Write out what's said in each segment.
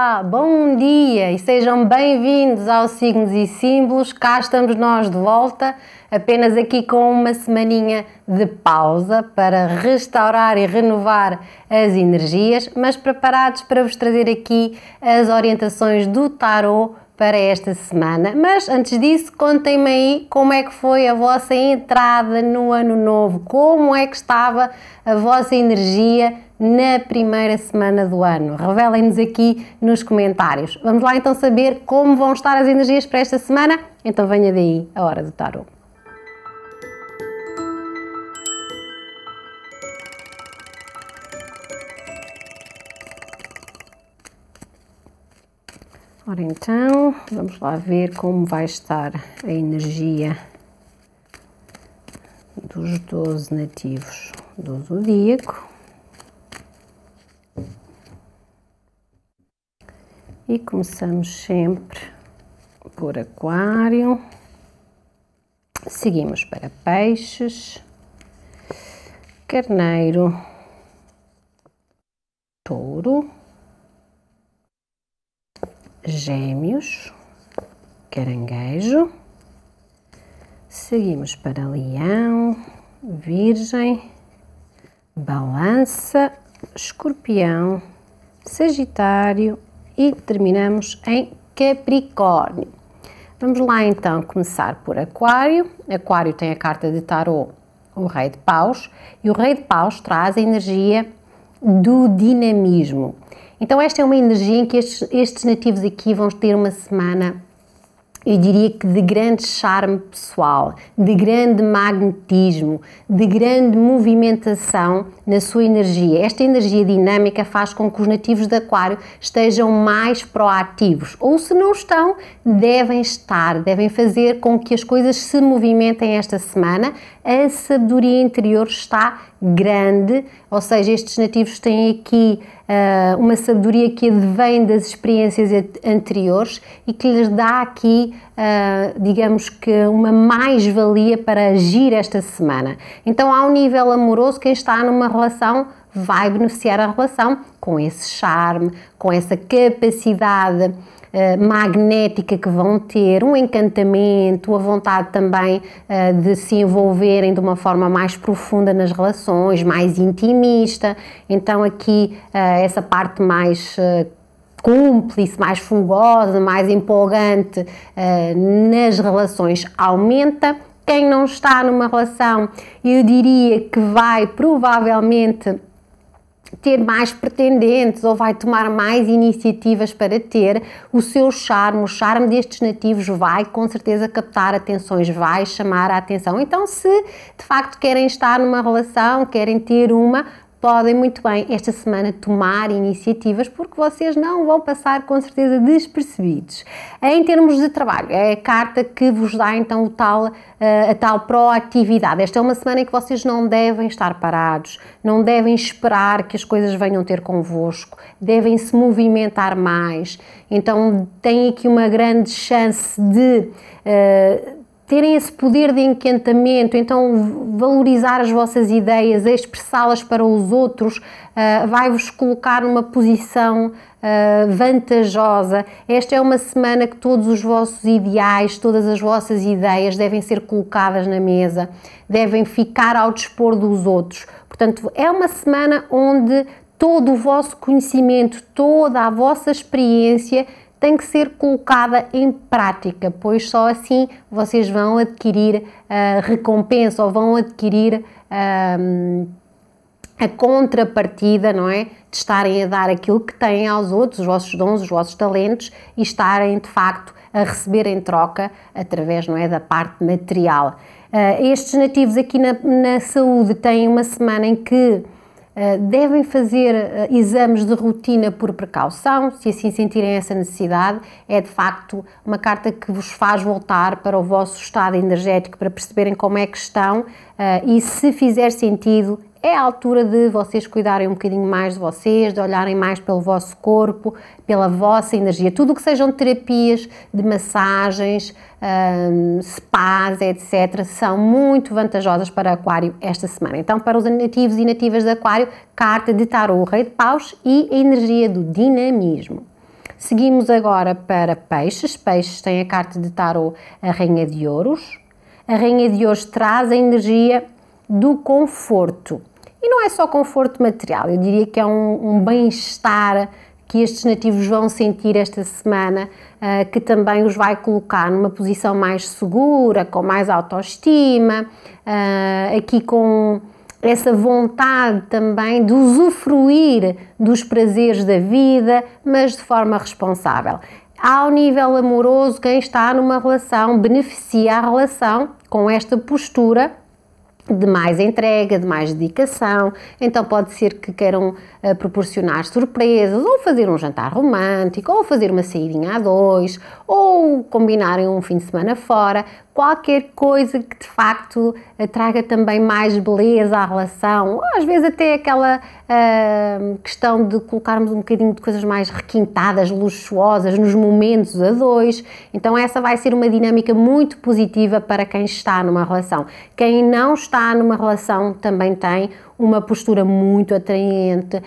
Olá, bom dia e sejam bem-vindos aos Signos e Símbolos. Cá estamos nós de volta, apenas aqui com uma semaninha de pausa para restaurar e renovar as energias, mas preparados para vos trazer aqui as orientações do tarot para esta semana. Mas antes disso, contem-me aí como é que foi a vossa entrada no ano novo, como é que estava a vossa energia na primeira semana do ano. Revelem-nos aqui nos comentários. Vamos lá então saber como vão estar as energias para esta semana? Então venha daí a hora do tarot. Ora então, vamos lá ver como vai estar a energia dos 12 nativos do zodíaco. E começamos sempre por Aquário, seguimos para Peixes, Carneiro, Touro, Gêmeos, Caranguejo, seguimos para Leão, Virgem, Balança, Escorpião, Sagitário e terminamos em Capricórnio. Vamos lá então começar por Aquário. Aquário tem a carta de tarot, o Rei de Paus, e o Rei de Paus traz a energia do dinamismo. Então esta é uma energia em que estes nativos aqui vão ter uma semana, eu diria que de grande charme pessoal, de grande magnetismo, de grande movimentação na sua energia. Esta energia dinâmica faz com que os nativos de Aquário estejam mais proativos, ou se não estão, devem estar, devem fazer com que as coisas se movimentem esta semana. A sabedoria interior está grande, ou seja, estes nativos têm aqui uma sabedoria que advém das experiências anteriores e que lhes dá aqui, digamos que, uma mais-valia para agir esta semana. Então, ao nível amoroso, quem está numa relação vai beneficiar a relação com esse charme, com essa capacidade magnética que vão ter, um encantamento, a vontade também de se envolverem de uma forma mais profunda nas relações, mais intimista. Então aqui essa parte mais cúmplice, mais fogosa, mais empolgante nas relações aumenta. Quem não está numa relação, eu diria que vai provavelmente ter mais pretendentes ou vai tomar mais iniciativas para ter o seu charme. O charme destes nativos vai com certeza captar atenções, vai chamar a atenção. Então, se de facto querem estar numa relação, querem ter uma, podem muito bem esta semana tomar iniciativas, porque vocês não vão passar com certeza despercebidos. Em termos de trabalho, é a carta que vos dá então a tal proatividade. Esta é uma semana em que vocês não devem estar parados, não devem esperar que as coisas venham ter convosco, devem se movimentar mais. Então têm aqui uma grande chance de terem esse poder de encantamento, então valorizar as vossas ideias, expressá-las para os outros, vai-vos colocar numa posição vantajosa. Esta é uma semana que todos os vossos ideais, todas as vossas ideias devem ser colocadas na mesa, devem ficar ao dispor dos outros. Portanto, é uma semana onde todo o vosso conhecimento, toda a vossa experiência tem que ser colocada em prática, pois só assim vocês vão adquirir recompensa ou vão adquirir a contrapartida, não é? De estarem a dar aquilo que têm aos outros, os vossos dons, os vossos talentos, e estarem de facto a receber em troca através, não é, da parte material. Estes nativos aqui na saúde têm uma semana em que devem fazer exames de rotina por precaução, se assim sentirem essa necessidade. É de facto uma carta que vos faz voltar para o vosso estado energético para perceberem como é que estão e, se fizer sentido, é a altura de vocês cuidarem um bocadinho mais de vocês, de olharem mais pelo vosso corpo, pela vossa energia. Tudo o que sejam terapias de massagens, spas, etc., são muito vantajosas para Aquário esta semana. Então, para os nativos e nativas de Aquário, carta de tarot, o Rei de Paus e a energia do dinamismo. Seguimos agora para peixes. Peixes tem a carta de tarot a Rainha de Ouros. A Rainha de Ouros traz a energia do conforto. E não é só conforto material, eu diria que é um bem-estar que estes nativos vão sentir esta semana, que também os vai colocar numa posição mais segura, com mais autoestima, aqui com essa vontade também de usufruir dos prazeres da vida, mas de forma responsável. Ao nível amoroso, quem está numa relação beneficia a relação com esta postura de mais entrega, de mais dedicação. Então pode ser que queiram proporcionar surpresas, ou fazer um jantar romântico, ou fazer uma saídinha a dois, ou combinarem um fim de semana fora, qualquer coisa que de facto traga também mais beleza à relação, ou às vezes até aquela questão de colocarmos um bocadinho de coisas mais requintadas, luxuosas nos momentos a dois. Então essa vai ser uma dinâmica muito positiva para quem está numa relação. Quem não está numa relação também tem uma postura muito atraente.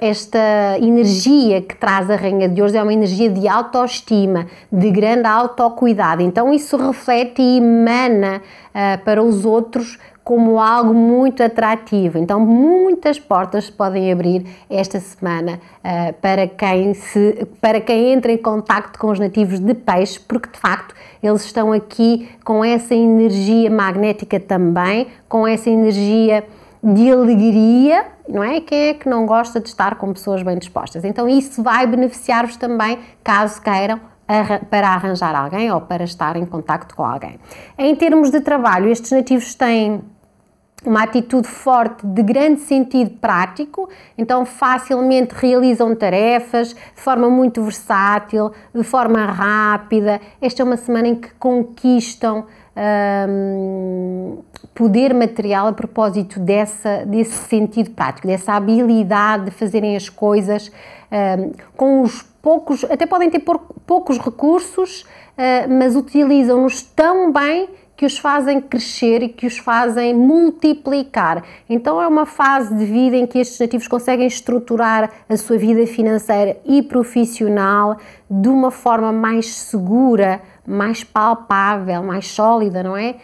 Esta energia que traz a Rainha de Ouros é uma energia de autoestima, de grande autocuidado. Então isso reflete e emana para os outros como algo muito atrativo. Então muitas portas se podem abrir esta semana para quem entra em contacto com os nativos de peixe, porque de facto eles estão aqui com essa energia magnética também, com essa energia de alegria, não é? Quem é que não gosta de estar com pessoas bem dispostas? Então isso vai beneficiar-vos também, caso queiram, para arranjar alguém ou para estar em contacto com alguém. Em termos de trabalho, estes nativos têm uma atitude forte, de grande sentido prático, então facilmente realizam tarefas de forma muito versátil, de forma rápida. Esta é uma semana em que conquistam poder material a propósito desse sentido prático, dessa habilidade de fazerem as coisas com os poucos, até podem ter poucos recursos, mas utilizam-nos tão bem que os fazem crescer e que os fazem multiplicar. Então é uma fase de vida em que estes nativos conseguem estruturar a sua vida financeira e profissional de uma forma mais segura, mais palpável, mais sólida, não é?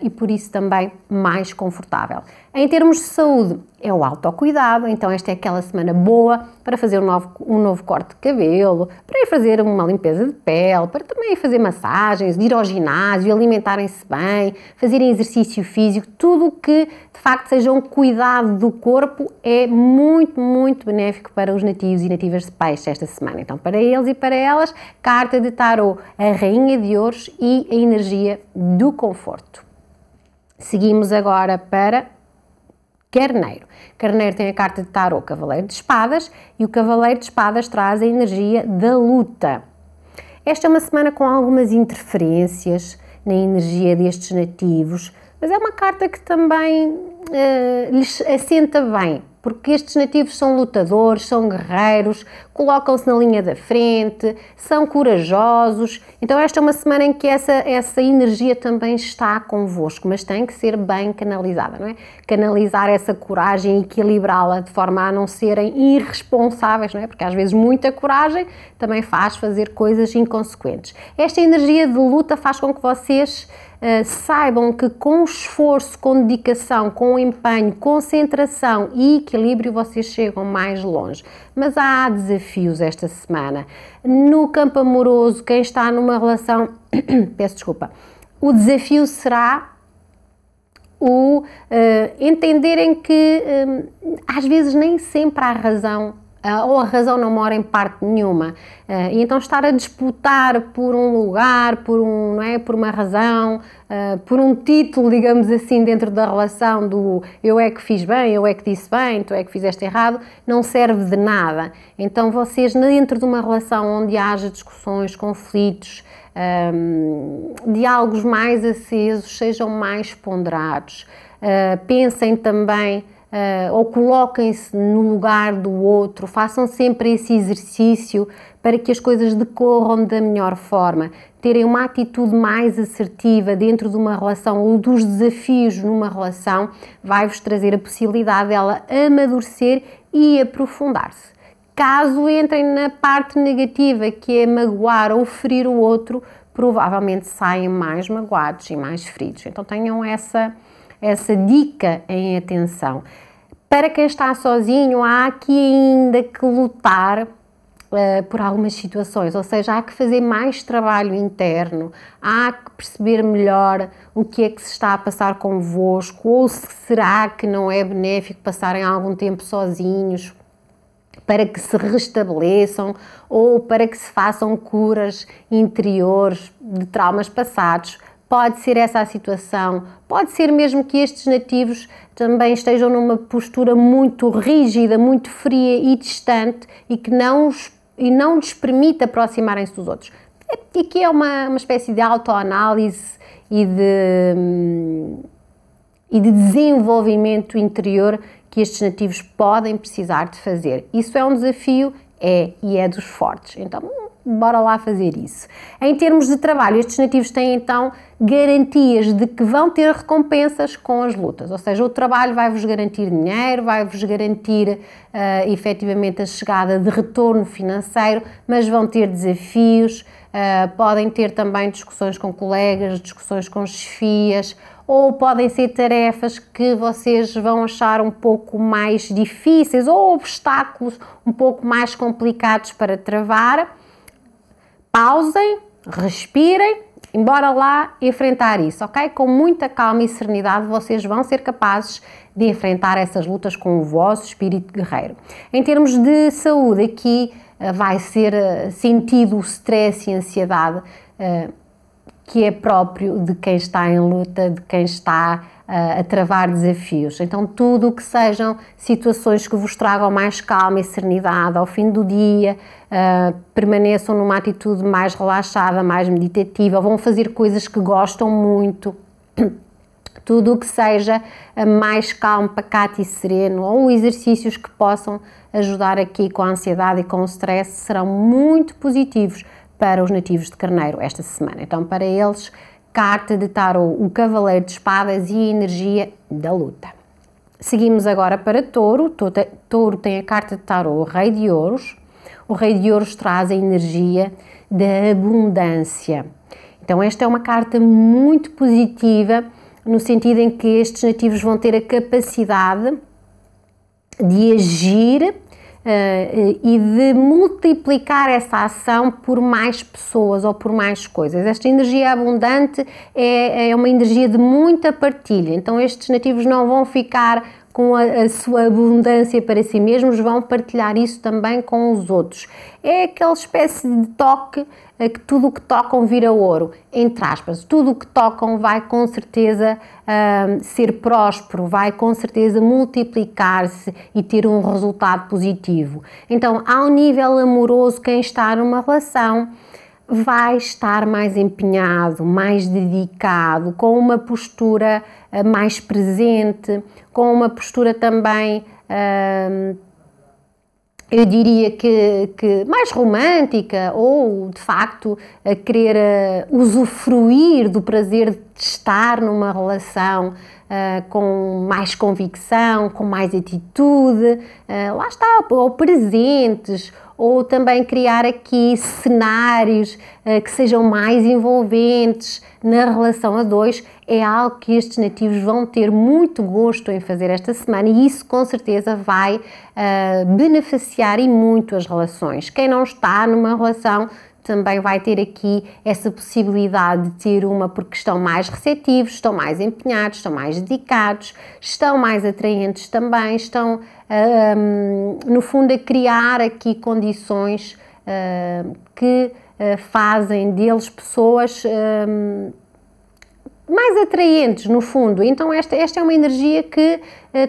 E por isso também mais confortável. Em termos de saúde, é o autocuidado, então esta é aquela semana boa para fazer um novo corte de cabelo, para ir fazer uma limpeza de pele, para também fazer massagens, ir ao ginásio, alimentarem-se bem, fazerem exercício físico, tudo o que de facto seja um cuidado do corpo é muito, muito benéfico para os nativos e nativas de peixe esta semana. Então para eles e para elas, carta de tarot, a Rainha de Ouros e a energia do conforto. Seguimos agora para Carneiro. Carneiro tem a carta de tarot Cavaleiro de Espadas e o Cavaleiro de Espadas traz a energia da luta. Esta é uma semana com algumas interferências na energia destes nativos, mas é uma carta que também lhes assenta bem, porque estes nativos são lutadores, são guerreiros, colocam-se na linha da frente, são corajosos. Então esta é uma semana em que essa energia também está convosco, mas tem que ser bem canalizada, não é? Canalizar essa coragem e equilibrá-la de forma a não serem irresponsáveis, não é? Porque às vezes muita coragem também faz fazer coisas inconsequentes. Esta energia de luta faz com que vocês saibam que com esforço, com dedicação, com empenho, concentração e equilíbrio vocês chegam mais longe. Mas há desafios esta semana. No campo amoroso, quem está numa relação, peço desculpa, o desafio será o entenderem que às vezes nem sempre há razão ou a razão não mora em parte nenhuma, e então estar a disputar por um lugar, não é, por uma razão, por um título, digamos assim, dentro da relação do eu é que fiz bem, eu é que disse bem, tu é que fizeste errado, não serve de nada. Então vocês, dentro de uma relação onde haja discussões, conflitos, diálogos mais acesos, sejam mais ponderados, pensem também ou coloquem-se no lugar do outro, façam sempre esse exercício para que as coisas decorram da melhor forma, terem uma atitude mais assertiva dentro de uma relação ou dos desafios numa relação, vai-vos trazer a possibilidade dela amadurecer e aprofundar-se. caso entrem na parte negativa, que é magoar ou ferir o outro, provavelmente saem mais magoados e mais feridos. Então tenham essa dica em atenção. Para quem está sozinho, há aqui ainda que lutar por algumas situações, ou seja, há que fazer mais trabalho interno, há que perceber melhor o que é que se está a passar convosco, ou será que não é benéfico passarem algum tempo sozinhos para que se restabeleçam ou para que se façam curas interiores de traumas passados. Pode ser essa a situação, pode ser mesmo que estes nativos também estejam numa postura muito rígida, muito fria e distante e que não lhes permite aproximarem-se dos outros. E aqui é uma espécie de autoanálise e de desenvolvimento interior que estes nativos podem precisar de fazer. Isso é um desafio? E é dos fortes. Então, bora lá fazer isso. Em termos de trabalho, estes nativos têm então garantias de que vão ter recompensas com as lutas, ou seja, o trabalho vai-vos garantir dinheiro, vai-vos garantir efetivamente a chegada de retorno financeiro, mas vão ter desafios, podem ter também discussões com colegas, discussões com chefias, ou podem ser tarefas que vocês vão achar um pouco mais difíceis ou obstáculos um pouco mais complicados para travar. Pausem, respirem, embora lá enfrentar isso, ok? Com muita calma e serenidade vocês vão ser capazes de enfrentar essas lutas com o vosso espírito guerreiro. Em termos de saúde, aqui vai ser sentido o stress e a ansiedade que é próprio de quem está em luta, de quem está a travar desafios. Então, tudo o que sejam situações que vos tragam mais calma e serenidade ao fim do dia, permaneçam numa atitude mais relaxada, mais meditativa, vão fazer coisas que gostam muito, tudo o que seja mais calmo, pacato e sereno, ou exercícios que possam ajudar aqui com a ansiedade e com o stress, serão muito positivos para os nativos de Carneiro esta semana. Então, para eles, carta de tarô, o Cavaleiro de Espadas e a energia da luta. Seguimos agora para Touro. Touro tem a carta de tarô, o Rei de Ouros. O Rei de Ouros traz a energia da abundância. Então, esta é uma carta muito positiva, no sentido em que estes nativos vão ter a capacidade de agir e de multiplicar essa ação por mais pessoas ou por mais coisas. Esta energia abundante é uma energia de muita partilha, então estes nativos não vão ficar com a sua abundância para si mesmos, vão partilhar isso também com os outros. É aquela espécie de toque que tudo o que tocam vira ouro, entre aspas. Tudo o que tocam vai com certeza ser próspero, vai com certeza multiplicar-se e ter um resultado positivo. Então, ao nível amoroso, quem está numa relação vai estar mais empenhado, mais dedicado, com uma postura mais presente, com uma postura também, eu diria que mais romântica, ou de facto a querer usufruir do prazer de estar numa relação com mais convicção, com mais atitude, lá está, ou presentes, ou também criar aqui cenários que sejam mais envolventes na relação a dois, é algo que estes nativos vão ter muito gosto em fazer esta semana, e isso com certeza vai beneficiar e muito as relações. Quem não está numa relação também vai ter aqui essa possibilidade de ter uma, porque estão mais receptivos, estão mais empenhados, estão mais dedicados, estão mais atraentes também, estão no fundo a criar aqui condições que fazem deles pessoas mais atraentes, no fundo. Então esta é uma energia que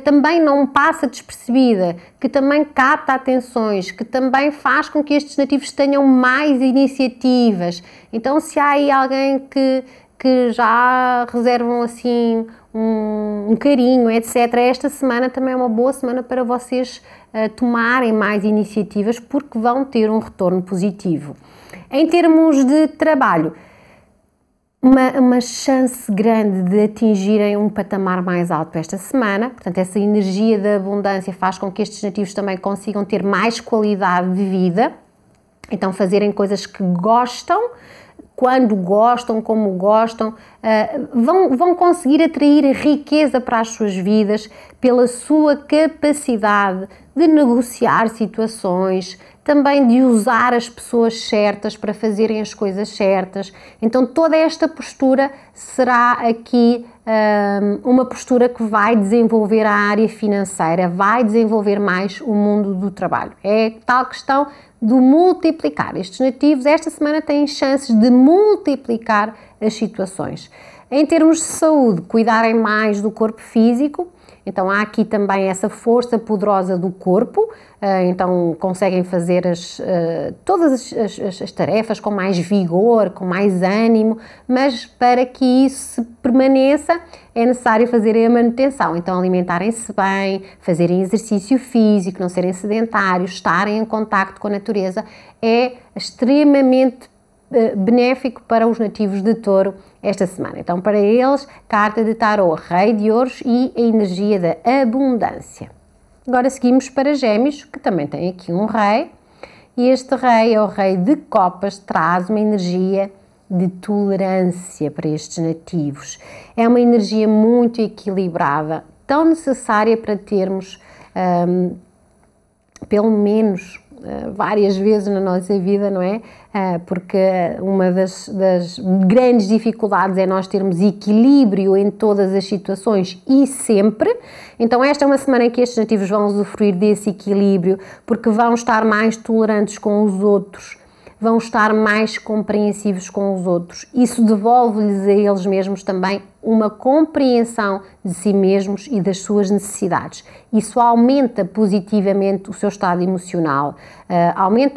também não passa despercebida, que também capta atenções, que também faz com que estes nativos tenham mais iniciativas. Então, se há aí alguém que já reservam assim um carinho, etc., esta semana também é uma boa semana para vocês tomarem mais iniciativas, porque vão ter um retorno positivo. Em termos de trabalho, uma chance grande de atingirem um patamar mais alto esta semana. Portanto, essa energia da abundância faz com que estes nativos também consigam ter mais qualidade de vida, então fazerem coisas que gostam, quando gostam, como gostam, vão conseguir atrair riqueza para as suas vidas pela sua capacidade de negociar situações, também de usar as pessoas certas para fazerem as coisas certas. Então toda esta postura será aqui uma postura que vai desenvolver a área financeira, vai desenvolver mais o mundo do trabalho. É tal questão do multiplicar. Estes nativos esta semana têm chances de multiplicar as situações. Em termos de saúde, cuidarem mais do corpo físico. Então há aqui também essa força poderosa do corpo, então conseguem fazer todas as tarefas com mais vigor, com mais ânimo, mas para que isso permaneça é necessário fazerem a manutenção, então alimentarem-se bem, fazerem exercício físico, não serem sedentários, estarem em contacto com a natureza, é extremamente benéfico para os nativos de Touro esta semana. Então, para eles, carta de tarô, Rei de Ouros e a energia da abundância. Agora seguimos para Gêmeos, que também tem aqui um rei, e este rei é o Rei de Copas, traz uma energia de tolerância para estes nativos. É uma energia muito equilibrada, tão necessária para termos, pelo menos, várias vezes na nossa vida, não é? Porque uma das grandes dificuldades é nós termos equilíbrio em todas as situações e sempre. Então esta é uma semana em que estes nativos vão usufruir desse equilíbrio, porque vão estar mais tolerantes com os outros, vão estar mais compreensivos com os outros. Isso devolve-lhes a eles mesmos também uma compreensão de si mesmos e das suas necessidades. Isso aumenta positivamente o seu estado emocional,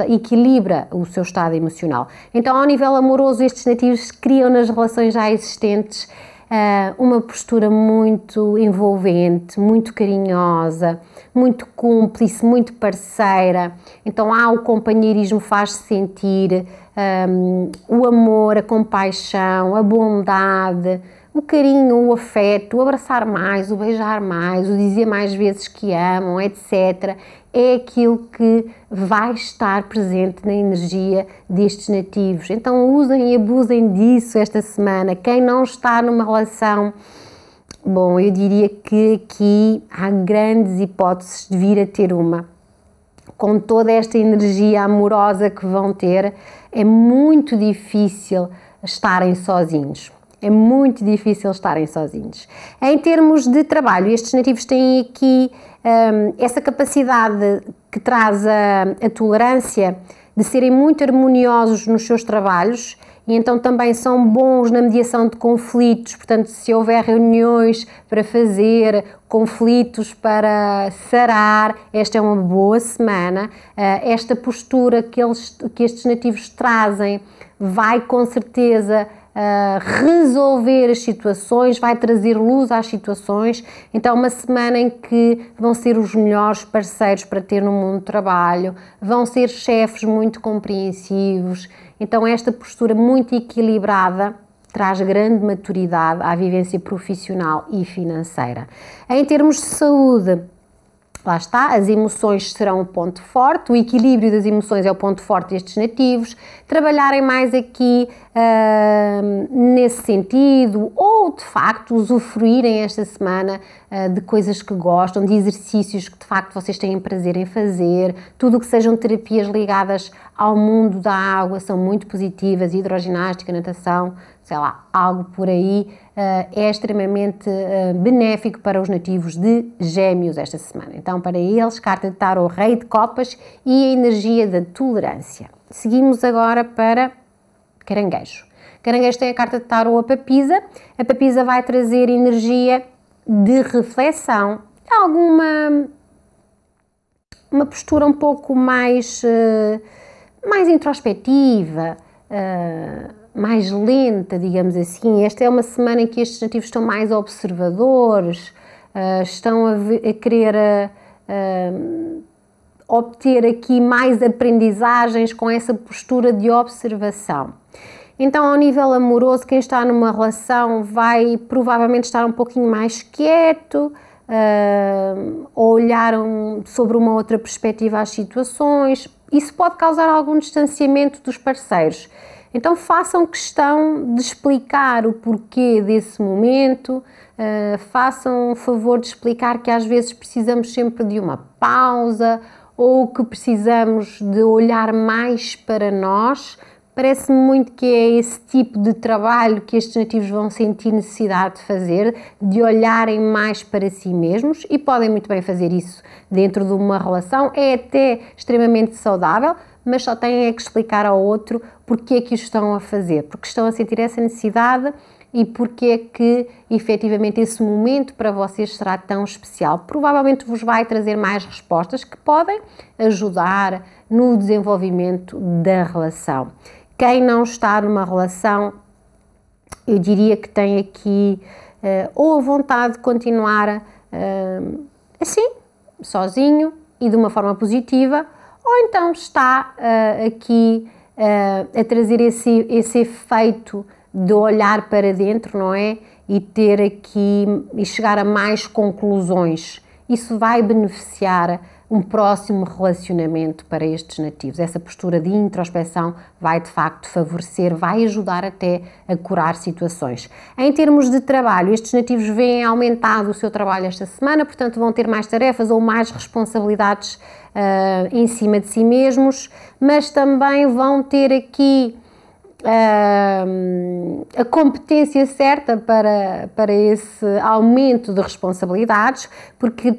equilibra o seu estado emocional. Então, ao nível amoroso, estes nativos criam nas relações já existentes uma postura muito envolvente, muito carinhosa, muito cúmplice, muito parceira. Então o companheirismo faz-se sentir, o amor, a compaixão, a bondade, o carinho, o afeto, o abraçar mais, o beijar mais, o dizer mais vezes que amam, etc. É aquilo que vai estar presente na energia destes nativos. Então usem e abusem disso esta semana. Quem não está numa relação, bom, eu diria que aqui há grandes hipóteses de vir a ter uma. Com toda esta energia amorosa que vão ter, é muito difícil estarem sozinhos. É muito difícil estarem sozinhos. Em termos de trabalho, estes nativos têm aqui essa capacidade que traz a tolerância de serem muito harmoniosos nos seus trabalhos e então também são bons na mediação de conflitos. Portanto, se houver reuniões para fazer, conflitos para sarar, esta é uma boa semana. Esta postura que estes nativos trazem vai com certeza resolver as situações, vai trazer luz às situações. Então uma semana em que vão ser os melhores parceiros para ter no mundo do trabalho, vão ser chefes muito compreensivos. Então esta postura muito equilibrada traz grande maturidade à vivência profissional e financeira. Em termos de saúde, lá está, as emoções serão o ponto forte, o equilíbrio das emoções é o ponto forte destes nativos. Trabalharem mais aqui nesse sentido, ou de facto usufruírem esta semana de coisas que gostam, de exercícios que de facto vocês têm prazer em fazer. Tudo o que sejam terapias ligadas ao mundo da água são muito positivas, hidroginástica, natação, sei lá, algo por aí. É extremamente benéfico para os nativos de Gêmeos esta semana. Então, para eles, carta de tarô, Rei de Copas e a energia da tolerância. Seguimos agora para Caranguejo. Caranguejo tem a carta de tarô, a Papisa. A Papisa vai trazer energia de reflexão, uma postura um pouco mais introspectiva, mais lenta, digamos assim. Esta é uma semana em que estes nativos estão mais observadores, estão a querer obter aqui mais aprendizagens com essa postura de observação. Então, ao nível amoroso, quem está numa relação vai provavelmente estar um pouquinho mais quieto, ou olhar sobre uma outra perspectiva às situações. Isso pode causar algum distanciamento dos parceiros. Então façam questão de explicar o porquê desse momento, façam o favor de explicar que às vezes precisamos sempre de uma pausa ou que precisamos de olhar mais para nós. Parece-me muito que é esse tipo de trabalho que estes nativos vão sentir necessidade de fazer, de olharem mais para si mesmos, e podem muito bem fazer isso dentro de uma relação. É até extremamente saudável, mas só têm que explicar ao outro porque é que o estão a fazer, porque estão a sentir essa necessidade e porque é que efetivamente esse momento para vocês será tão especial. Provavelmente vos vai trazer mais respostas que podem ajudar no desenvolvimento da relação. Quem não está numa relação, eu diria que tem aqui ou a vontade de continuar assim, sozinho e de uma forma positiva, ou então está aqui a trazer esse efeito de olhar para dentro, não é? E ter aqui e chegar a mais conclusões. Isso vai beneficiar um próximo relacionamento para estes nativos. Essa postura de introspeção vai de facto favorecer, vai ajudar até a curar situações. Em termos de trabalho, estes nativos veem aumentado o seu trabalho esta semana, portanto vão ter mais tarefas ou mais responsabilidades em cima de si mesmos, mas também vão ter aqui a competência certa para esse aumento de responsabilidades, porque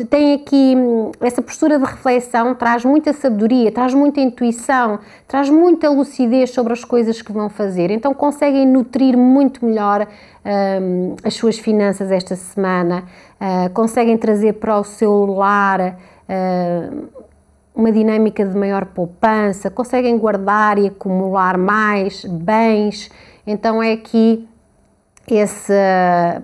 tem aqui essa postura de reflexão, traz muita sabedoria, traz muita intuição, traz muita lucidez sobre as coisas que vão fazer, então conseguem nutrir muito melhor as suas finanças esta semana, conseguem trazer para o seu lar uma dinâmica de maior poupança, conseguem guardar e acumular mais bens, então é aqui essa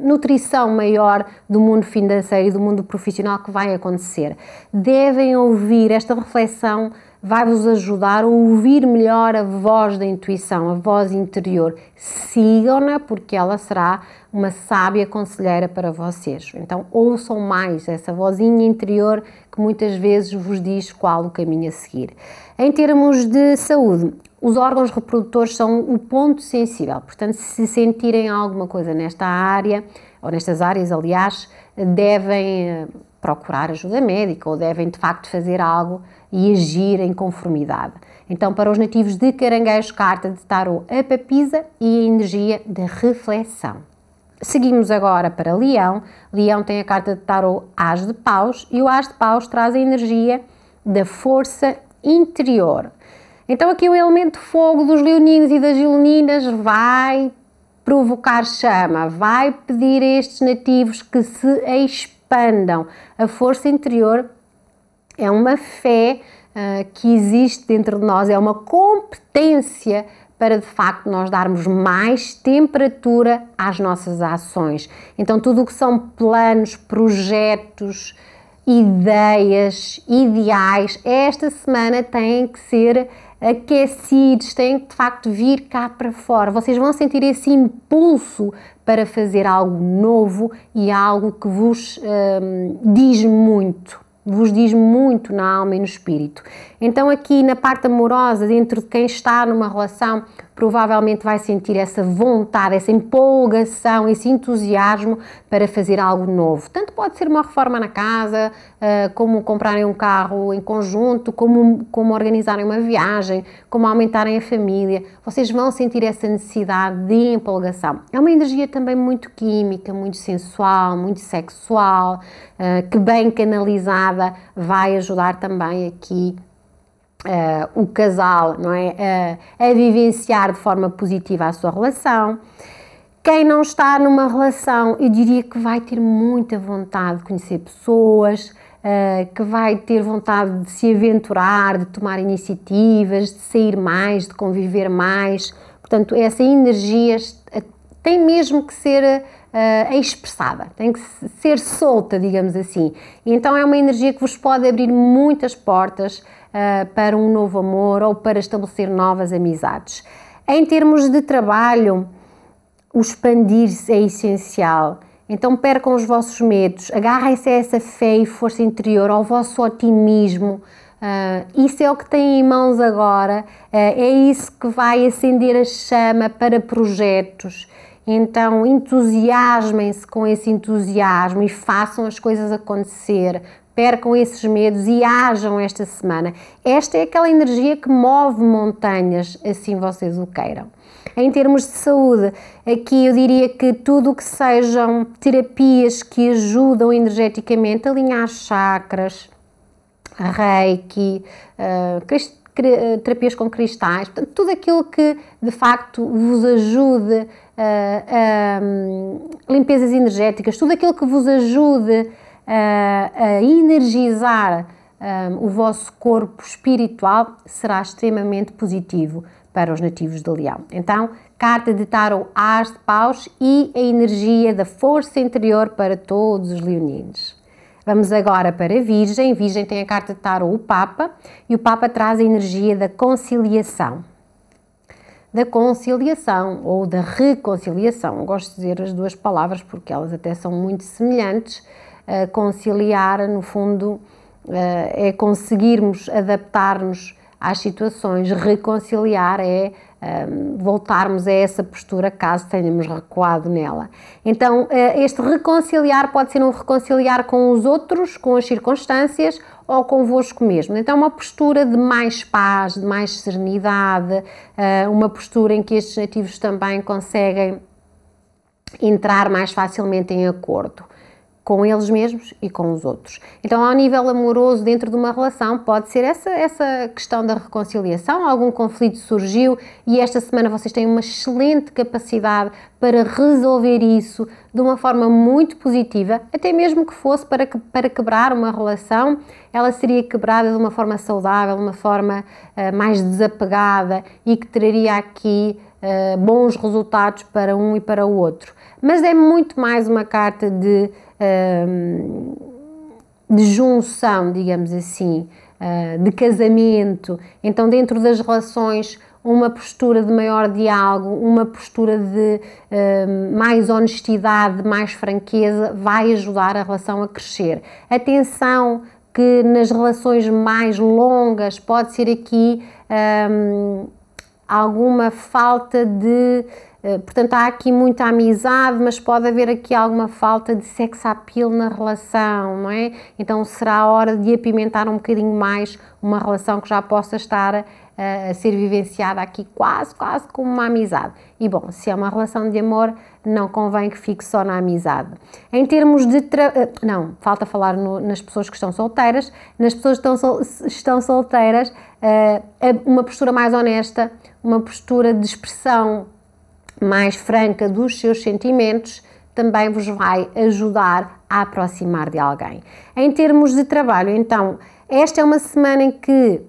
nutrição maior do mundo financeiro e do mundo profissional que vai acontecer. Devem ouvir esta reflexão, vai-vos ajudar a ouvir melhor a voz da intuição, a voz interior. Sigam-na porque ela será uma sábia conselheira para vocês. Então ouçam mais essa vozinha interior que muitas vezes vos diz qual o caminho a seguir. Em termos de saúde, os órgãos reprodutores são o ponto sensível, portanto, se sentirem alguma coisa nesta área, ou nestas áreas, aliás, devem procurar ajuda médica ou devem, de facto, fazer algo e agir em conformidade. Então, para os nativos de Caranguejo, carta de tarô, a papisa e a energia de reflexão. Seguimos agora para Leão. Leão tem a carta de tarô As de Paus e o As de Paus traz a energia da força interior. Então aqui o elemento fogo dos leoninos e das leoninas vai provocar chama, vai pedir a estes nativos que se expandam. A força interior é uma fé que existe dentro de nós, é uma competência para de facto nós darmos mais temperatura às nossas ações. Então tudo o que são planos, projetos, ideias, ideais, esta semana têm que ser aquecidos, têm que de facto vir cá para fora. Vocês vão sentir esse impulso para fazer algo novo e algo que vos diz muito na alma e no espírito. Então aqui na parte amorosa, dentro de quem está numa relação, provavelmente vai sentir essa vontade, essa empolgação, esse entusiasmo para fazer algo novo. Tanto pode ser uma reforma na casa, como comprarem um carro em conjunto, como organizarem uma viagem, como aumentarem a família. Vocês vão sentir essa necessidade de empolgação. É uma energia também muito química, muito sensual, muito sexual, que bem canalizada vai ajudar também aqui o casal, não é? A vivenciar de forma positiva a sua relação. Quem não está numa relação, eu diria que vai ter muita vontade de conhecer pessoas, que vai ter vontade de se aventurar, de tomar iniciativas, de sair mais, de conviver mais. Portanto, essa energia tem mesmo que ser expressada, tem que ser solta, digamos assim. E então é uma energia que vos pode abrir muitas portas para um novo amor ou para estabelecer novas amizades. Em termos de trabalho, o expandir-se é essencial. Então percam os vossos medos, agarrem-se a essa fé e força interior, ao vosso otimismo. Isso é o que têm em mãos agora, é isso que vai acender a chama para projetos. Então entusiasmem-se com esse entusiasmo e façam as coisas acontecer, percam esses medos e hajam esta semana. Esta é aquela energia que move montanhas, assim vocês o queiram. Em termos de saúde, aqui eu diria que tudo o que sejam terapias que ajudam energeticamente a alinhar chakras, reiki, terapias com cristais, portanto, tudo aquilo que de facto vos ajude limpezas energéticas, tudo aquilo que vos ajude a energizar o vosso corpo espiritual será extremamente positivo para os nativos de Leão. Então, carta de Tarot As de Paus e a energia da força interior para todos os leoninos. Vamos agora para a Virgem. Virgem tem a carta de Tarot o Papa e o Papa traz a energia da conciliação. Da conciliação ou da reconciliação. Eu gosto de dizer as duas palavras porque elas até são muito semelhantes. Conciliar, no fundo, é conseguirmos adaptar-nos às situações, reconciliar é voltarmos a essa postura caso tenhamos recuado nela. Então, este reconciliar pode ser um reconciliar com os outros, com as circunstâncias ou convosco mesmo. Então, uma postura de mais paz, de mais serenidade, uma postura em que estes nativos também conseguem entrar mais facilmente em acordo com eles mesmos e com os outros. Então, ao nível amoroso, dentro de uma relação, pode ser essa questão da reconciliação, algum conflito surgiu e esta semana vocês têm uma excelente capacidade para resolver isso de uma forma muito positiva, até mesmo que fosse para quebrar uma relação, ela seria quebrada de uma forma saudável, de uma forma mais desapegada e que traria aqui bons resultados para um e para o outro. Mas é muito mais uma carta de junção, digamos assim, de casamento. Então, dentro das relações, uma postura de maior diálogo, uma postura de mais honestidade, mais franqueza, vai ajudar a relação a crescer. Atenção que nas relações mais longas pode ser aqui alguma falta de... Portanto, há aqui muita amizade, mas pode haver aqui alguma falta de sex appeal na relação, não é? Então, será a hora de apimentar um bocadinho mais uma relação que já possa estar a ser vivenciada aqui quase como uma amizade. E, bom, se é uma relação de amor, não convém que fique só na amizade. Em termos de... Não, falta falar nas pessoas que estão solteiras. Nas pessoas que estão solteiras, uma postura mais honesta, uma postura de expressão mais franca dos seus sentimentos também vos vai ajudar a aproximar de alguém. Em termos de trabalho, então, esta é uma semana em que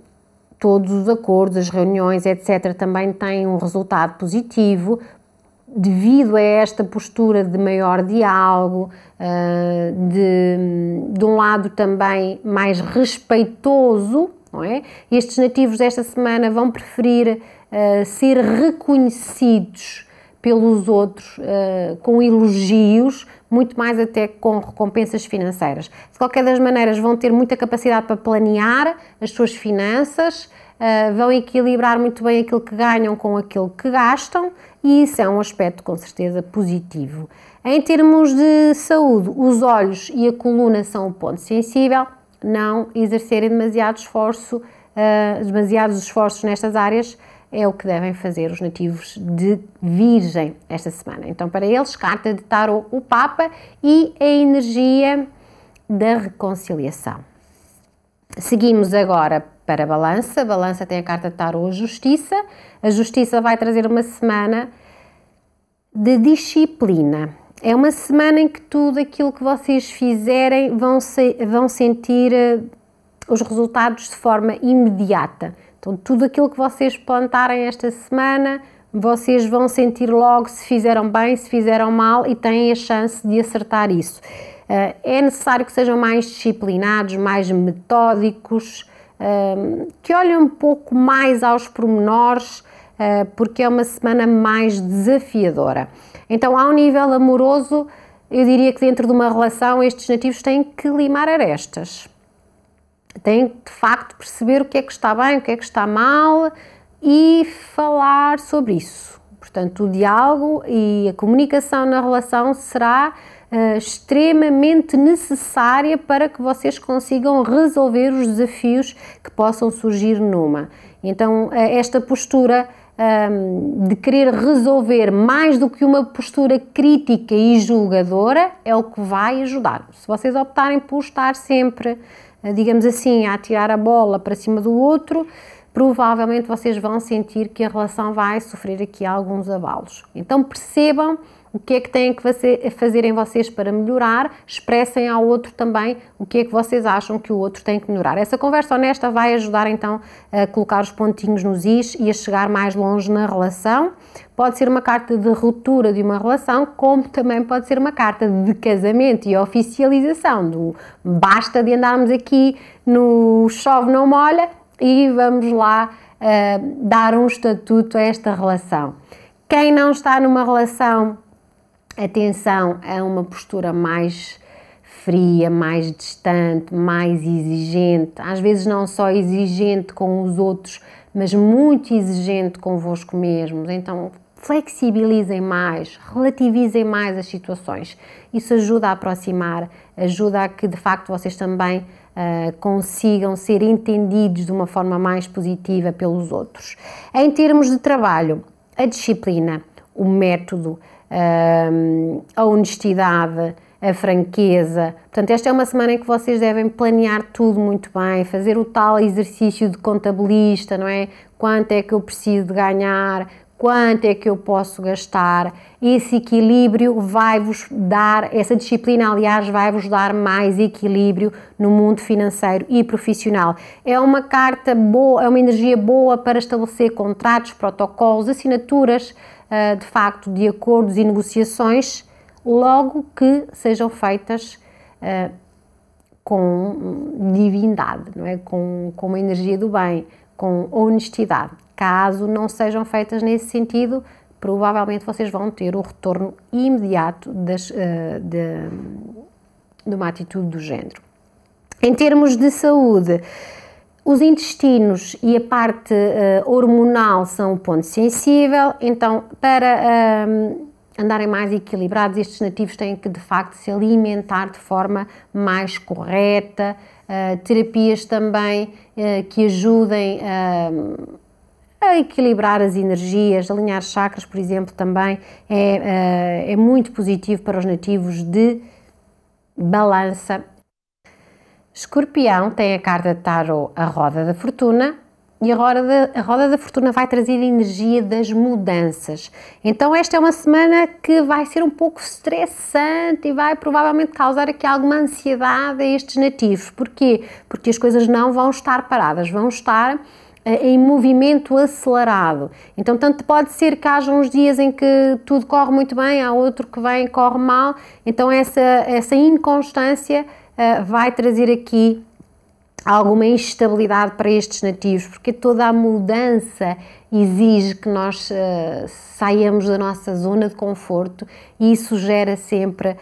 todos os acordos, as reuniões, etc., também têm um resultado positivo devido a esta postura de maior diálogo, de um lado também mais respeitoso, não é? Estes nativos desta semana vão preferir ser reconhecidos pelos outros com elogios, muito mais até com recompensas financeiras. De qualquer das maneiras, vão ter muita capacidade para planear as suas finanças, vão equilibrar muito bem aquilo que ganham com aquilo que gastam e isso é um aspecto com certeza positivo. Em termos de saúde, os olhos e a coluna são o ponto sensível, não exercerem demasiados esforços nestas áreas é o que devem fazer os nativos de Virgem esta semana. Então, para eles, carta de Tarot o Papa e a energia da reconciliação. Seguimos agora para a Balança. A Balança tem a carta de Tarot Justiça. A Justiça vai trazer uma semana de disciplina. É uma semana em que tudo aquilo que vocês fizerem vão sentir os resultados de forma imediata. Então, tudo aquilo que vocês plantarem esta semana vocês vão sentir logo se fizeram bem, se fizeram mal e têm a chance de acertar isso. É necessário que sejam mais disciplinados, mais metódicos, que olhem um pouco mais aos pormenores, porque é uma semana mais desafiadora. Então, ao nível amoroso, eu diria que dentro de uma relação estes nativos têm que limar arestas. Têm de facto perceber o que é que está bem, o que é que está mal e falar sobre isso. Portanto, o diálogo e a comunicação na relação será extremamente necessária para que vocês consigam resolver os desafios que possam surgir numa. Então, esta postura de querer resolver mais do que uma postura crítica e julgadora é o que vai ajudar. Se vocês optarem por estar sempre, digamos assim, a atirar a bola para cima do outro, provavelmente vocês vão sentir que a relação vai sofrer aqui alguns abalos. Então percebam o que é que têm que fazer em vocês para melhorar, expressem ao outro também o que é que vocês acham que o outro tem que melhorar. Essa conversa honesta vai ajudar então a colocar os pontinhos nos is e a chegar mais longe na relação. Pode ser uma carta de ruptura de uma relação, como também pode ser uma carta de casamento e oficialização. Basta de andarmos aqui no chove não molha e vamos lá dar um estatuto a esta relação. Quem não está numa relação, atenção a uma postura mais fria, mais distante, mais exigente, às vezes não só exigente com os outros, mas muito exigente convosco mesmos. Então flexibilizem mais, relativizem mais as situações. Isso ajuda a aproximar, ajuda a que de facto vocês também consigam ser entendidos de uma forma mais positiva pelos outros. Em termos de trabalho, a disciplina, o método, a honestidade, a franqueza. Portanto, esta é uma semana em que vocês devem planear tudo muito bem, fazer o tal exercício de contabilista, não é? Quanto é que eu preciso de ganhar, quanto é que eu posso gastar. Esse equilíbrio vai-vos dar, essa disciplina, aliás, vai-vos dar mais equilíbrio no mundo financeiro e profissional. É uma carta boa, é uma energia boa para estabelecer contratos, protocolos, assinaturas, de facto, de acordos e negociações, logo que sejam feitas com divindade, não é? Com uma energia do bem, com honestidade. Caso não sejam feitas nesse sentido, provavelmente vocês vão ter o retorno imediato de uma atitude do género. Em termos de saúde, os intestinos e a parte hormonal são um ponto sensível, então para andarem mais equilibrados, estes nativos têm que de facto se alimentar de forma mais correta, terapias também que ajudem a equilibrar as energias, alinhar chakras, por exemplo, também é muito positivo para os nativos de Balança. Escorpião tem a carta de tarot, a roda da fortuna, e a roda da fortuna vai trazer a energia das mudanças. Então esta é uma semana que vai ser um pouco estressante e vai provavelmente causar aqui alguma ansiedade a estes nativos. Porquê? Porque as coisas não vão estar paradas, vão estar em movimento acelerado. Então tanto pode ser que haja uns dias em que tudo corre muito bem, há outro que vem e corre mal. Então essa inconstância vai trazer aqui alguma instabilidade para estes nativos, porque toda a mudança exige que nós saiamos da nossa zona de conforto e isso gera sempre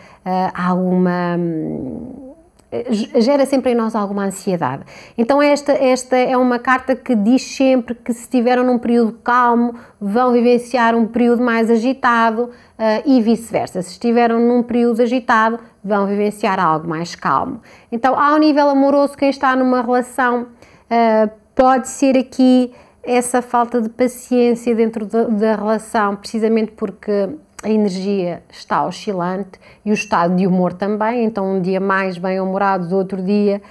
gera sempre em nós alguma ansiedade. Então esta é uma carta que diz sempre que se estiveram num período calmo, vão vivenciar um período mais agitado e vice-versa. Se estiveram num período agitado, vão vivenciar algo mais calmo. Então, ao nível amoroso, quem está numa relação pode ser aqui essa falta de paciência dentro da relação, precisamente porque a energia está oscilante e o estado de humor também, então um dia mais bem-humorados, outro dia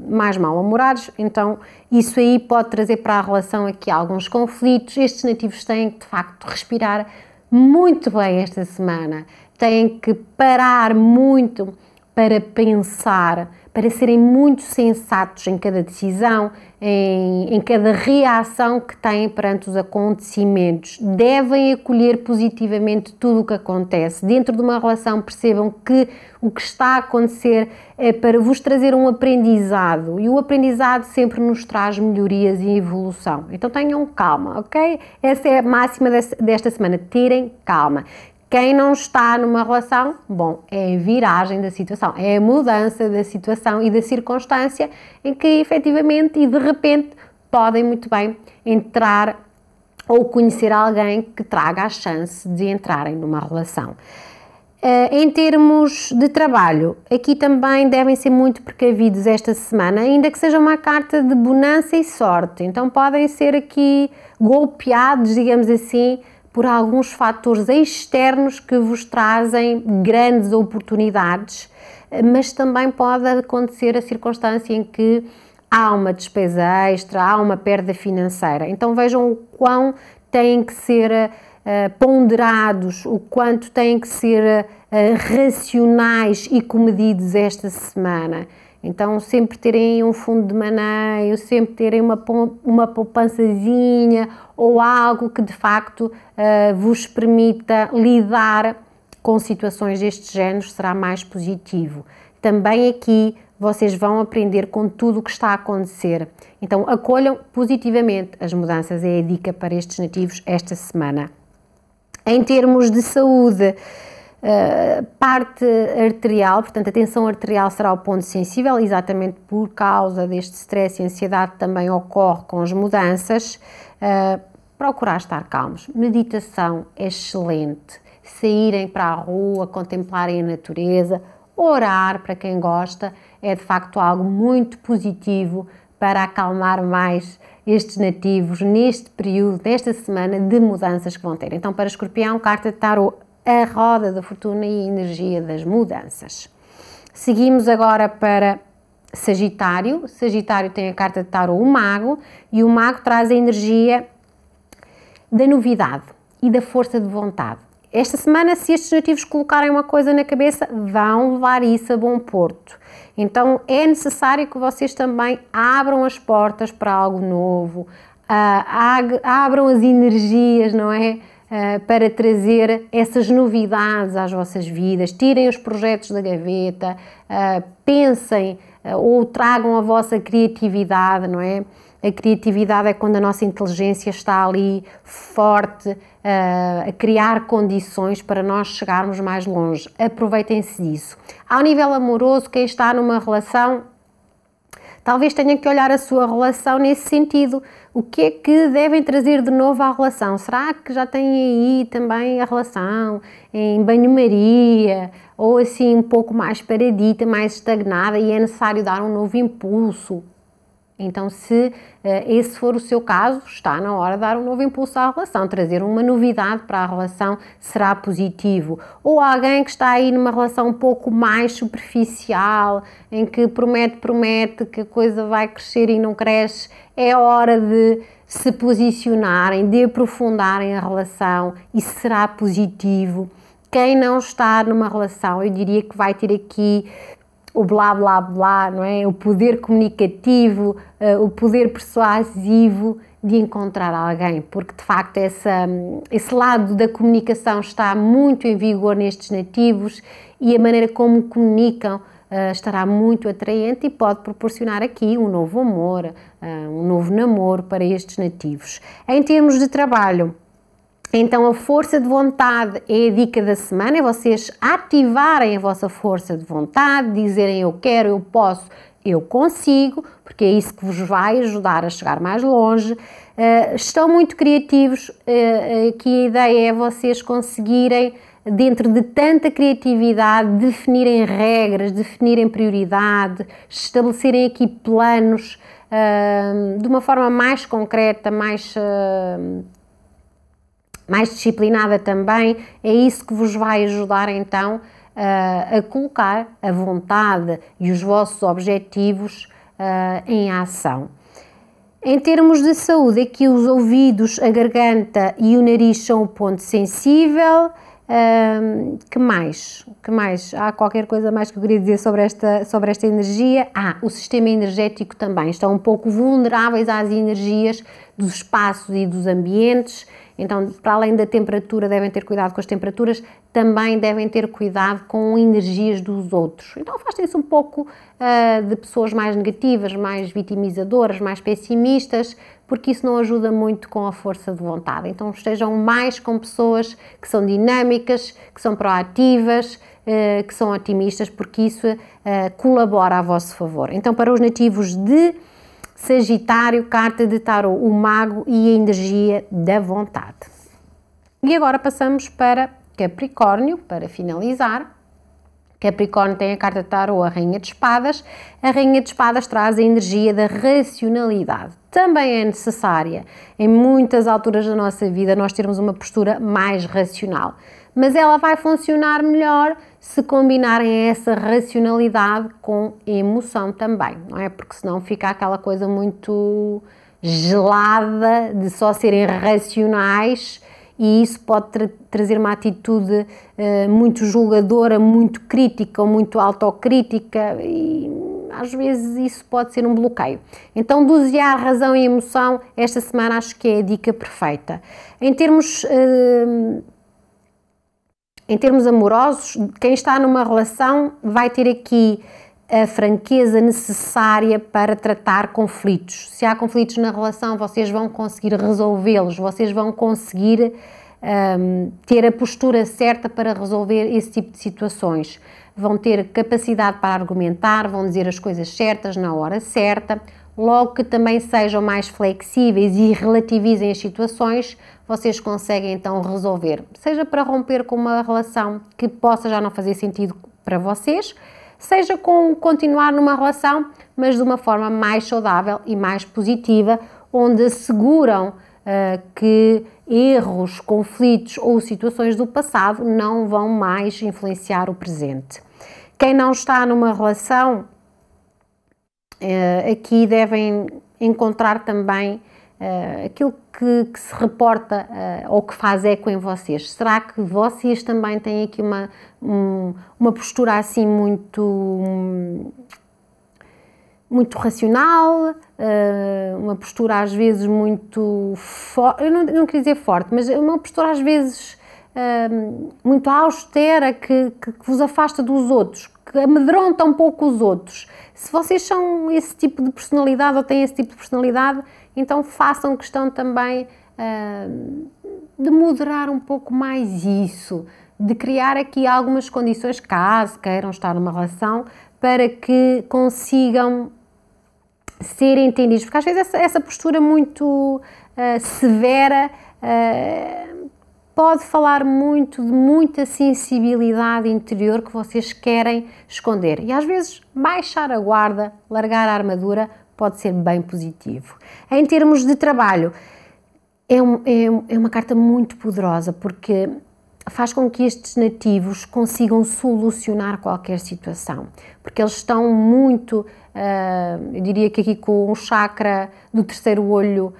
mais mal-humorados, então isso aí pode trazer para a relação aqui alguns conflitos. Estes nativos têm que de facto respirar muito bem esta semana, têm que parar muito para pensar, para serem muito sensatos em cada decisão, em cada reação que têm perante os acontecimentos. Devem acolher positivamente tudo o que acontece. Dentro de uma relação, percebam que o que está a acontecer é para vos trazer um aprendizado, e o aprendizado sempre nos traz melhorias e evolução. Então tenham calma, ok? Essa é a máxima desta semana, terem calma. Quem não está numa relação, bom, é a viragem da situação, é a mudança da situação e da circunstância em que efetivamente e de repente podem muito bem entrar ou conhecer alguém que traga a chance de entrarem numa relação. Em termos de trabalho, aqui também devem ser muito precavidos esta semana, ainda que seja uma carta de bonança e sorte. Então podem ser aqui golpeados, digamos assim, por alguns fatores externos que vos trazem grandes oportunidades, mas também pode acontecer a circunstância em que há uma despesa extra, há uma perda financeira. Então vejam o quão têm que ser ponderados, o quanto têm que ser racionais e comedidos esta semana. Então sempre terem um fundo de maneio, sempre terem uma poupançazinha ou algo que de facto vos permita lidar com situações deste género, será mais positivo. Também aqui vocês vão aprender com tudo o que está a acontecer. Então acolham positivamente as mudanças, é a dica para estes nativos esta semana. Em termos de saúde, parte arterial, portanto a tensão arterial será o ponto sensível, exatamente por causa deste stress e ansiedade também ocorre com as mudanças. Procurar estar calmos, meditação é excelente, saírem para a rua, contemplarem a natureza, orar para quem gosta, é de facto algo muito positivo para acalmar mais estes nativos neste período, nesta semana de mudanças que vão ter. Então para Escorpião, carta de tarot, a roda da fortuna e a energia das mudanças. Seguimos agora para Sagitário. Sagitário tem a carta de tarot, o mago, e o mago traz a energia da novidade e da força de vontade. Esta semana, se estes nativos colocarem uma coisa na cabeça, vão levar isso a bom porto. Então é necessário que vocês também abram as portas para algo novo, abram as energias, não é? Para trazer essas novidades às vossas vidas, tirem os projetos da gaveta, pensem ou tragam a vossa criatividade, não é? A criatividade é quando a nossa inteligência está ali forte, a criar condições para nós chegarmos mais longe. Aproveitem-se disso. Ao nível amoroso, quem está numa relação, talvez tenha que olhar a sua relação nesse sentido. O que é que devem trazer de novo à relação? Será que já têm aí também a relação em banho-maria ou assim um pouco mais paradita, mais estagnada e é necessário dar um novo impulso? Então, se esse for o seu caso, está na hora de dar um novo impulso à relação, trazer uma novidade para a relação será positivo. Ou alguém que está aí numa relação um pouco mais superficial, em que promete que a coisa vai crescer e não cresce, é hora de se posicionarem, de aprofundarem a relação e será positivo. Quem não está numa relação, eu diria que vai ter aqui o blá blá blá, não é? O poder comunicativo, o poder persuasivo de encontrar alguém, porque de facto esse lado da comunicação está muito em vigor nestes nativos e a maneira como comunicam estará muito atraente e pode proporcionar aqui um novo amor, um novo namoro para estes nativos. Em termos de trabalho, então a força de vontade é a dica da semana, é vocês ativarem a vossa força de vontade, dizerem eu quero, eu posso, eu consigo, porque é isso que vos vai ajudar a chegar mais longe. Estão muito criativos, aqui a ideia é vocês conseguirem, dentro de tanta criatividade, definirem regras, definirem prioridade, estabelecerem aqui planos de uma forma mais concreta, mais disciplinada também. É isso que vos vai ajudar então a colocar a vontade e os vossos objetivos em ação. Em termos de saúde, aqui os ouvidos, a garganta e o nariz são o ponto sensível. Que mais? Há qualquer coisa mais que eu queria dizer sobre esta energia? O sistema energético também. Estão um pouco vulneráveis às energias dos espaços e dos ambientes. Então, para além da temperatura, devem ter cuidado com as temperaturas, também devem ter cuidado com energias dos outros. Então, afastem-se um pouco de pessoas mais negativas, mais vitimizadoras, mais pessimistas, porque isso não ajuda muito com a força de vontade. Então, estejam mais com pessoas que são dinâmicas, que são proativas, que são otimistas, porque isso colabora a vosso favor. Então, para os nativos de Sagitário, carta de tarô, o mago e a energia da vontade. E agora passamos para Capricórnio, para finalizar. Capricórnio tem a carta de tarô, a Rainha de Espadas. A Rainha de Espadas traz a energia da racionalidade. Também é necessária, em muitas alturas da nossa vida, nós termos uma postura mais racional. Mas ela vai funcionar melhor se combinarem essa racionalidade com emoção também, não é? Porque senão fica aquela coisa muito gelada de só serem racionais e isso pode trazer uma atitude muito julgadora, muito crítica ou muito autocrítica e às vezes isso pode ser um bloqueio. Então, dosear razão e emoção, esta semana acho que é a dica perfeita. Em termos amorosos, quem está numa relação vai ter aqui a franqueza necessária para tratar conflitos. Se há conflitos na relação, vocês vão conseguir resolvê-los, vocês vão conseguir ter a postura certa para resolver esse tipo de situações. Vão ter capacidade para argumentar, vão dizer as coisas certas na hora certa, logo que também sejam mais flexíveis e relativizem as situações, vocês conseguem então resolver, seja para romper com uma relação que possa já não fazer sentido para vocês, seja com continuar numa relação, mas de uma forma mais saudável e mais positiva, onde asseguram que erros, conflitos ou situações do passado não vão mais influenciar o presente. Quem não está numa relação, aqui devem encontrar também aquilo que se reporta ou que faz eco em vocês. Será que vocês também têm aqui uma postura assim muito racional, uma postura às vezes muito forte, eu não queria dizer forte, mas uma postura às vezes muito austera que vos afasta dos outros, que amedronta um pouco os outros. Se vocês são esse tipo de personalidade ou têm esse tipo de personalidade, então façam questão também de moderar um pouco mais isso, de criar aqui algumas condições, caso queiram estar numa relação, para que consigam ser entendidos, porque às vezes essa postura muito severa pode falar muito de muita sensibilidade interior que vocês querem esconder e às vezes baixar a guarda, largar a armadura pode ser bem positivo. Em termos de trabalho, é uma carta muito poderosa porque faz com que estes nativos consigam solucionar qualquer situação, porque eles estão muito, eu diria que aqui com o chakra do terceiro olho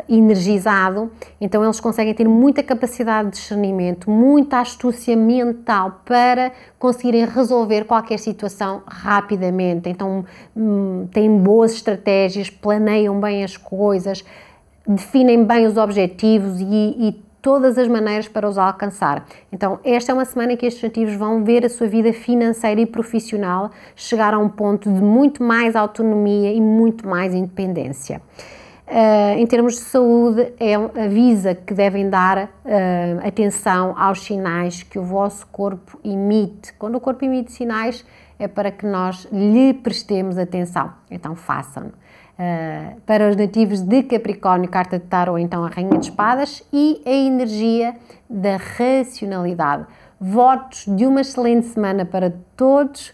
energizado, então eles conseguem ter muita capacidade de discernimento, muita astúcia mental para conseguirem resolver qualquer situação rapidamente, então têm boas estratégias, planeiam bem as coisas, definem bem os objetivos e todas as maneiras para os alcançar. Então, esta é uma semana em que estes nativos vão ver a sua vida financeira e profissional chegar a um ponto de muito mais autonomia e muito mais independência. Em termos de saúde, avisa que devem dar atenção aos sinais que o vosso corpo emite. Quando o corpo emite sinais, é para que nós lhe prestemos atenção. Então, façam-no. Para os nativos de Capricórnio, carta de tarô, então a Rainha de Espadas e a energia da racionalidade. Votos de uma excelente semana para todos.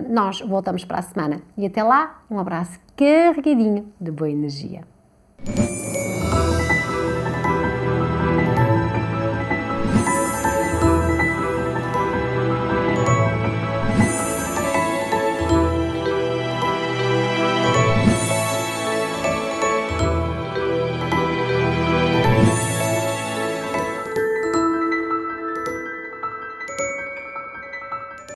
Nós voltamos para a semana e até lá, um abraço carregadinho de boa energia.